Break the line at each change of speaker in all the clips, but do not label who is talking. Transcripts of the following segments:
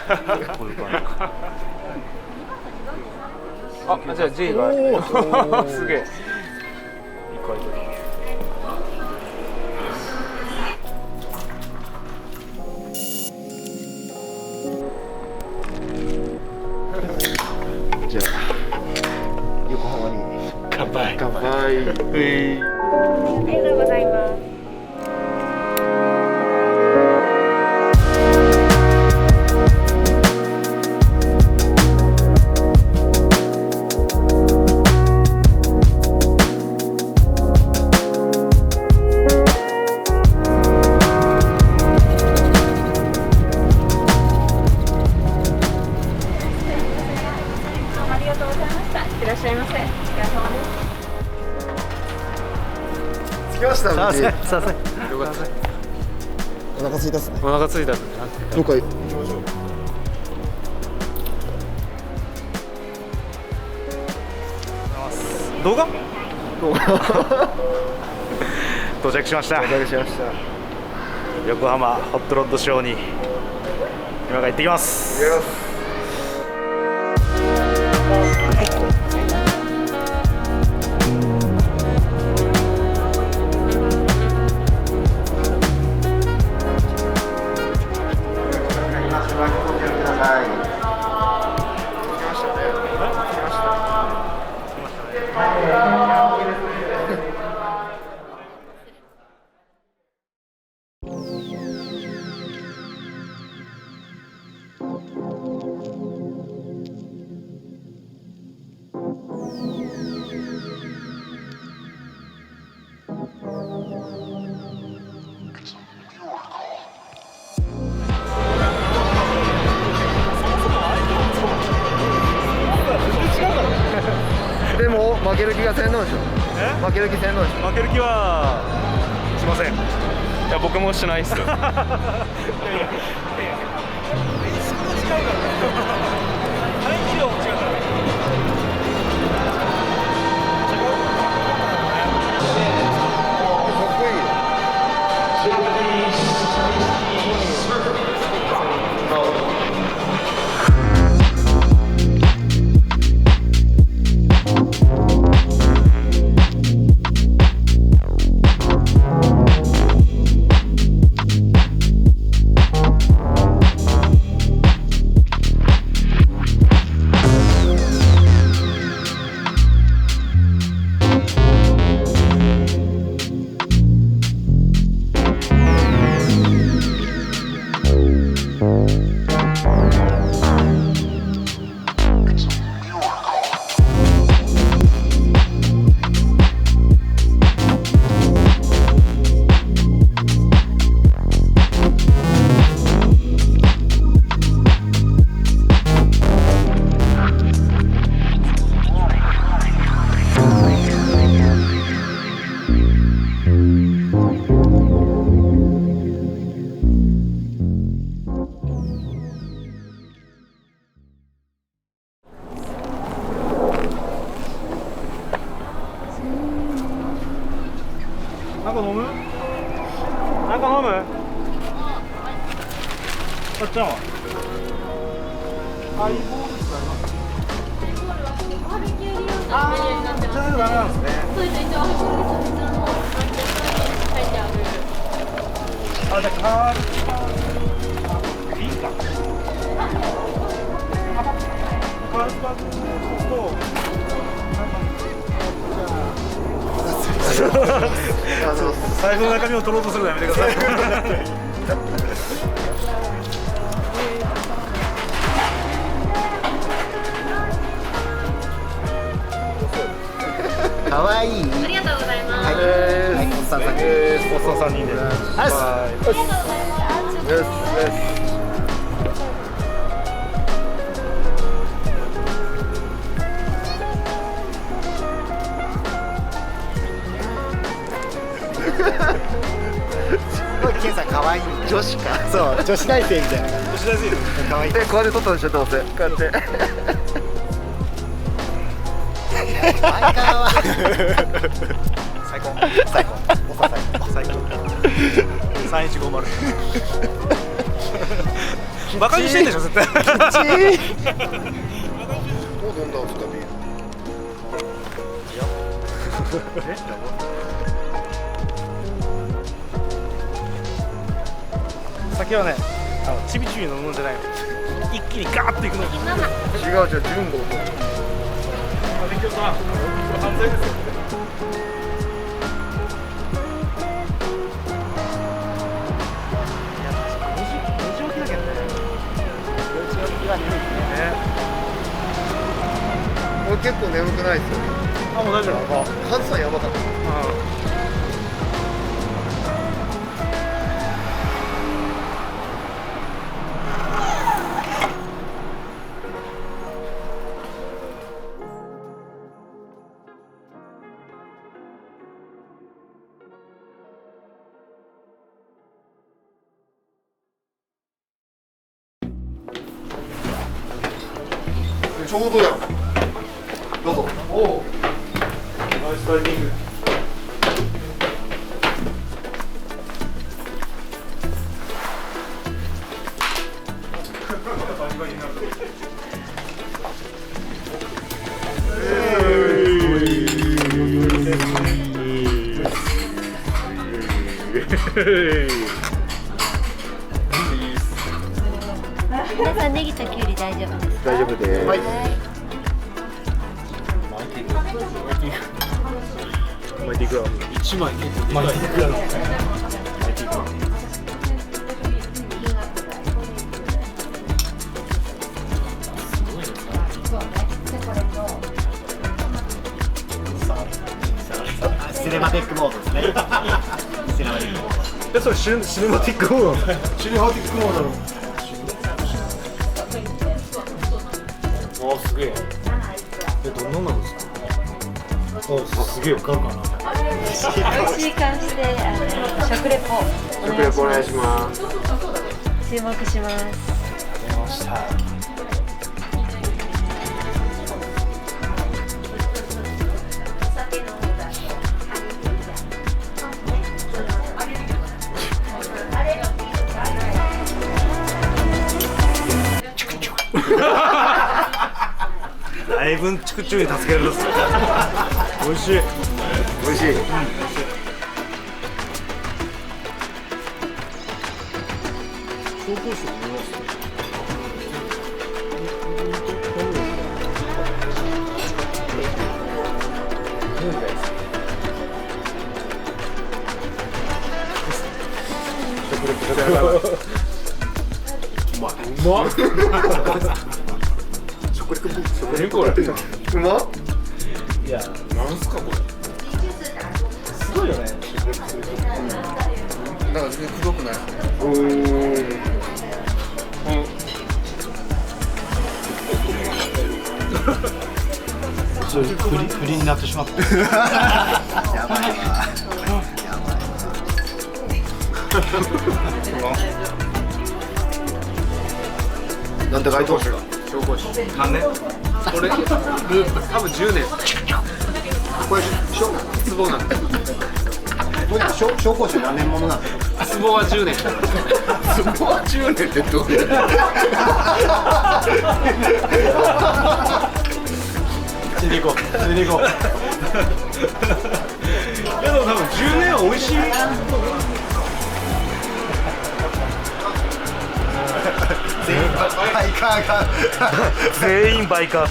こういう感じ。あ、じゃあ G がすげえ。いい回答。
じゃあ横浜に
乾杯。
乾杯。
ありがとうございます。いらっしゃいませ。お疲れ様です。
着きました。無事。
さあさあ。よかった。
お腹空いたっすね。
お腹空いた。
どっか行きましょう。
動画？到着しました。
到着しました。
横浜ホットロッドショーに今から行ってきます。
でも負ける気がせんのでしょ。負ける気せんのでしょ。
負ける気はしません。い
や僕もしてないっすよ。
やいやいやいやそんな違うからね。排気量も違うからね。
かっこいいよ。
なんか飲む？なんか飲む？あっちゃんは？ハイボールってあります？
バーベキュー利用のメニューになってます。
じゃないとダメなんですね。
そうですね。一応こちらの方に書いてある。
あ、じゃあいいか。カールバーグと財布の中身を取ろうとするのやめてください。
かわいい。
ありがとうございます。
はい、おっさん3人です。
おっさん3人です。
ありがとうございます。ケンさん可愛い。女子か。そう、女子大生みたいな。
女子大生
可愛い。で、こうやって撮ったでしょ、どうせ。こうやって。マイカーは最高。最高。おさ最高。
最高。3150。バカにしてんでしょ絶対。
もう飲んだんですかビール。
酒はね、ちびちび飲むんじゃないの。一気にガーッといくの。
違うじゃん、純子。
勉強さん、犯罪ですよ。
俺結構眠くないですよ。
あ、もう大丈夫。
カズさんやばかった。ちょうどや。どうぞ。おお。ナイスタイミング。
皆さんネギとキュウリ大丈夫ですか？
大丈夫です。はい。
マイティグラム1枚マイティグラム
シネマティックモードですね。シネマティックモード。
それシネマティックモード。
シネマティックモードの。
あ、すげえ。どんななんですか。あ、すげえ、わかるかな。
美味しい感じで食レポ
お願いします。
注目します。
出ました。だいぶチクチュに助けられるっす。美味しい。
美味しい。
紹興酒飲みます。うまっ。何これ。
うまっ。
いや、なんすかこれ。すごいよね。
なんか全然くどくない。
それ栗になってしまった。
やばいわ。なんて書いてますか。
紹興酒何年？これループ多分10年。
これ
壺なんで。
これ紹興酒何年ものなんですか。
壺は10年。
壺は10年ってどういう。
ついでいこう。いやでも多分10年は美味しい。全員バイカー。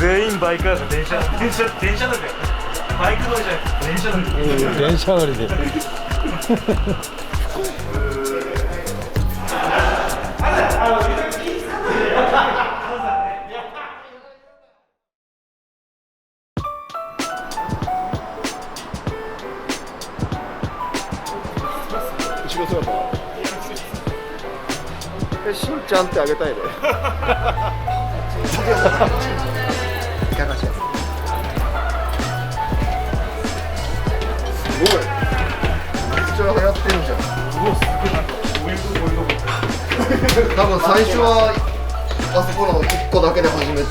全員バイカー。電車乗りで。バイク乗りじゃなくて電車乗り。電車乗りで。
しんちゃんってあげたいね。いかがしやす。すごい。めっちゃ流行ってんじゃん。多分最初はあそこの1個だけで始めて、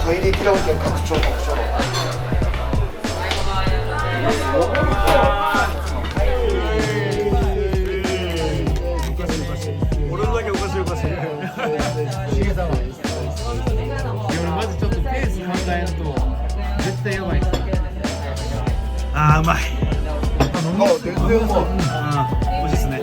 入りきらんけん拡張。俺
あーうまい。
全然うまい。
美味しいですね。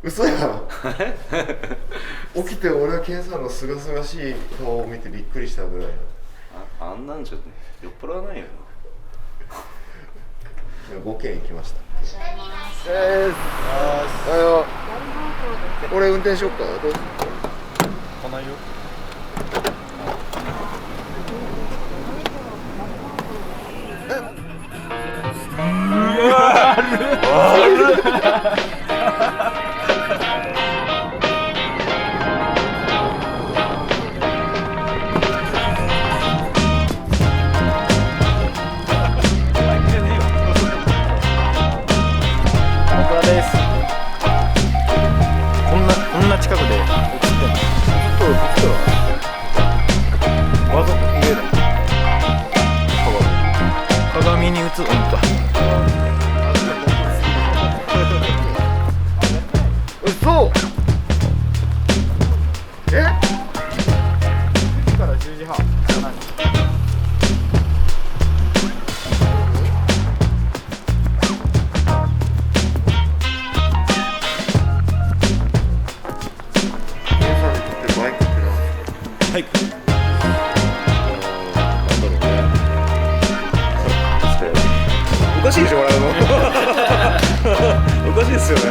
嘘やん。起きて俺はケンさんのすがすがしい顔を見てびっくりしたぐらい。
あんなんじゃね、酔っ払わないよ。
5軒行きました。俺運転しよっか。どうぞ。
来ないよ。こんな近くで映ってんの。わざと見えない。鏡に映る。
嘘。から10時半。
はい。なんだろうね。おかしいでしょ、笑うの。おかしいですよね。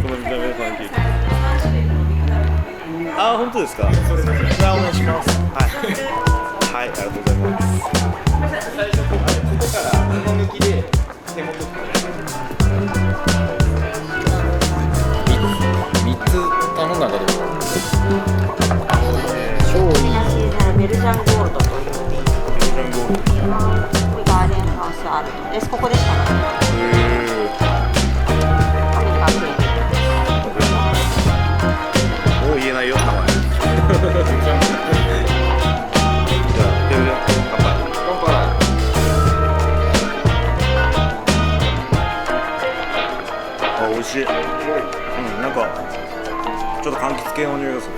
この見た目の感じ。あ、本当ですか。
それじゃあお願いします。
はい。はい、ありがとうございます。
最初ここから布抜きで手元3つ頼んだけど
メルジャンゴールドというこれガーデンハウスアルトです。ここでしかない。アメリカンプレー
もう言えないよ、名前。じゃあ、乾杯。あ、美味しい。なんかちょっと柑橘系の匂いがする。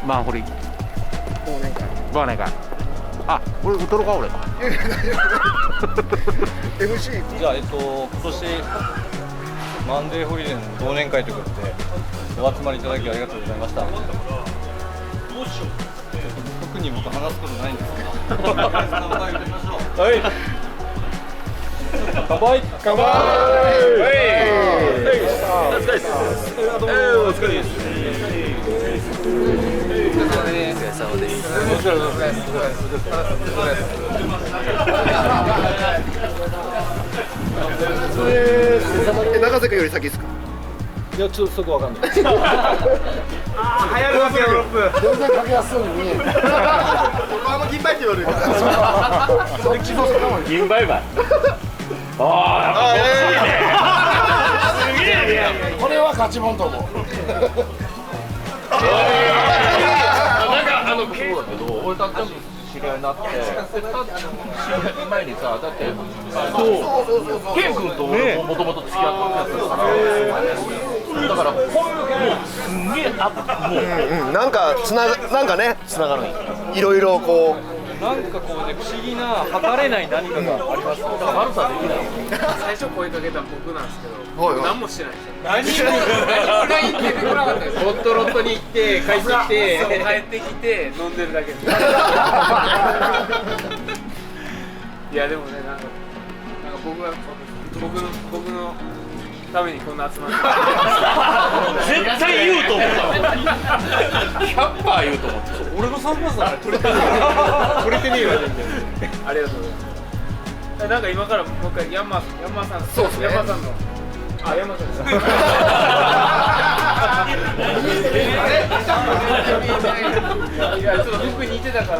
マンホリ忘年会。あ、これ撮ろうか俺。
MC
じゃあ今年マンデーホリデーの忘年会ということでお集まりいただきありがとうございました。特に僕話すことないんですけど。はい。乾杯。乾杯。
お疲れです。
永瀬君より先ですか？
いやちょっとそこわかんない。
流行るわけよロップ。
全然かけやすそうに見える。あんま銀杯って言われるから。
銀バイバイ。ああ、すげえね。
これは勝ちもんと思う。
そうだけど、俺たっちゃんと知り合いになって、たっちゃん前にさ、だって、ケン君と俺ももともと付き合ってたから、だから、もうすんげえもう、
なんかね、つながる。いろいろこう。
なんかこうね、不思議な測れない何かがありますよ。
悪さできない。
最初声かけた僕なんですけど、
はいはい
何もしてないですよ。何も LINE 出てこなかったです。ロットに行って帰ってきて、帰ってきて飲んでるだけです。いやでもね、なんか僕のためにこんな集まって
絶対言うと思った。
100%言うと思って。
俺の3番さん取れてねえよ。
ありがとうございます。なんか今からもう一回ヤンマさん、
そうですね。
ヤンマさんの、あ、ヤンマさんです。いやちょっと僕似てたから。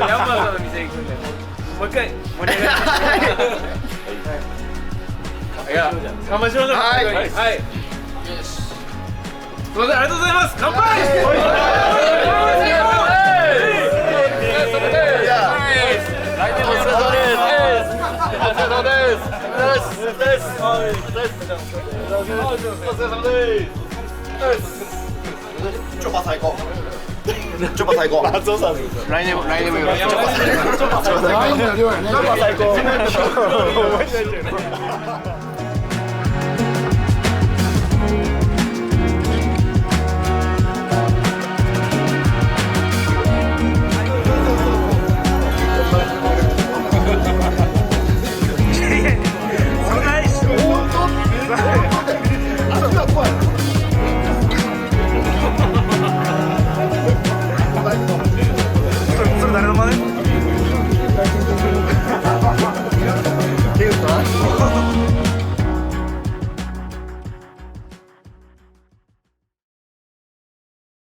ヤンマさんの店行くんで、もう一回盛り上がって。いや、乾杯しましょう。はい。はい。よし。すみません、ありがとうございます。乾杯。
チョパ最高。チョパ最高。松尾さん。来年もよろしく。チョパ最高。チョパ最高。